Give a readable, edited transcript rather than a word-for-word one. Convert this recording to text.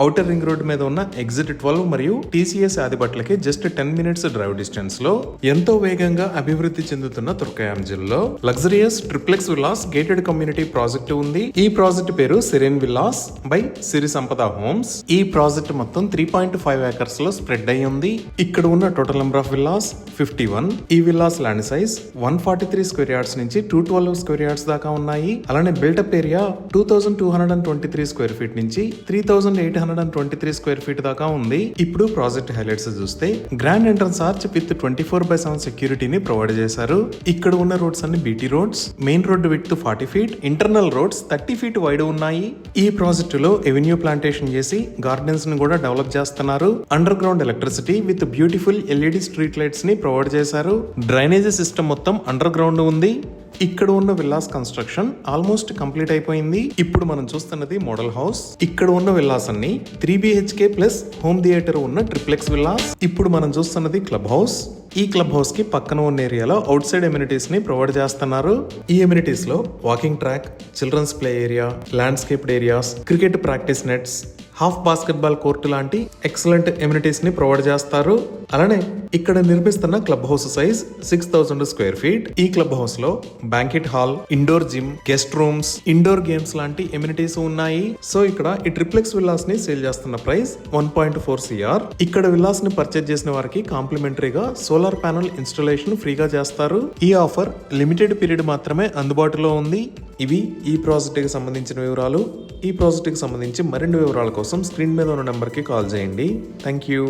Outer ring road మీద ఉన్న exit 12 మరియు టీసీఎస్ ఆదిబట్లకి జస్ట్ 10 మినిట్స్ డ్రైవ్ డిస్టెన్స్ లో ఎంతో వేగంగా అభివృద్ధి చెందుతున్న తుర్కయాం జిల్లాలో luxurious triplex villas gated community project ఉంది. ఈ ప్రాజెక్ట్ పేరు సిరెన్ విల్లాస్ బై సిరి సంపద హోమ్స్. ఈ ప్రాజెక్ట్ మొత్తం 3.5 ఏకర్స్ లో స్ప్రెడ్ అయి ఉంది. ఇక్కడ ఉన్న టోటల్ నెంబర్ ఆఫ్ విల్లాస్ 51. ఈ villas land size 143 square yards నుంచి 212 స్క్వేర్ యార్డ్స్ దాకా ఉన్నాయి. అలానే బిల్టప్ ఏరియా 2223 స్క్వేర్ ఫీట్ నుంచి 3823 స్క్వేర్ ఫీట్ దాకా ఉంది. ఇప్పుడు ప్రాజెక్ట్ హైలైట్స్ చూస్తే గ్రాండ్ ఎంట్రన్స్ ఆర్చ్ విత్ 24/7 సెక్యూరిటీని ప్రొవైడ్ చేశారు. ఇక్కడ ఉన్న రోడ్స్ అన్ని BT roads. Main road with 40 feet, internal roads 30 feet wide ఉన్నాయి. ఈ ప్రాజెక్ట్ లో ఎవెన్యూ ప్లాంటేషన్ చేసి గార్డెన్స్ ని కూడా డెవలప్ చేస్తున్నారు. Under ground electricity with beautiful LED street lights ని ప్రొవైడ్ చేశారు. డ్రైనేజ్ సిస్టమ్ మొత్తం అండర్ గ్రౌండ్ ఉంది. ఇక్కడ ఉన్న విల్లాస్ కన్స్ట్రక్షన్ ఆల్మోస్ట్ కంప్లీట్ అయిపోయింది. ఇప్పుడు మనం చూస్తున్నది మోడల్ హౌస్. ఇక్కడ ఉన్న విల్లాస్ అన్ని 3 BHK ప్లస్ హోమ్ థియేటర్ ఉన్న ట్రిప్లెక్స్ విల్లాస్. ఇప్పుడు మనం చూస్తున్నది క్లబ్ హౌస్. ఈ క్లబ్ హౌస్ కి పక్కన ఉన్న ఏరియాలో అవుట్ సైడ్ ఎమ్యూనిటీస్ ని ప్రొవైడ్ చేస్తున్నారు. ఈ ఎమ్యూనిటీస్ లో walking track, children's play area, landscaped areas, cricket practice nets, half basketball court లాంటి ఎక్సలెంట్ ఎమ్యూనిటీస్ ని ప్రొవైడ్ చేస్తారు. అలానే ఇక్కడ నిర్మిస్తున్న club house size 6000 square feet. ఈ క్లబ్ హౌస్ లో banquet hall, indoor gym, guest rooms, indoor games లాంటి amenities ఉన్నాయి. సో ఇక్కడ ఈ ట్రిప్లెక్స్ విల్లాస్ ని సేల్ చేస్తున్న ప్రైస్ 1.4 CR. ఇక్కడ విల్లాస్ ని పర్చేజ్ చేసిన వారికి కాంప్లిమెంటరీగా సోలార్ ప్యానెల్ ఇన్స్టాలేషన్ ఫ్రీగా చేస్తారు. ఈ ఆఫర్ లిమిటెడ్ పీరియడ్ మాత్రమే అందుబాటులో ఉంది. ఇవి ఈ ప్రాజెక్ట్ కి సంబంధించిన వివరాలు. ఈ ప్రాజెక్ట్ కి సంబంధించి మరిన్ని వివరాల కోసం స్క్రీన్ మీద ఉన్న నెంబర్ కి కాల్ చేయండి. Thank you.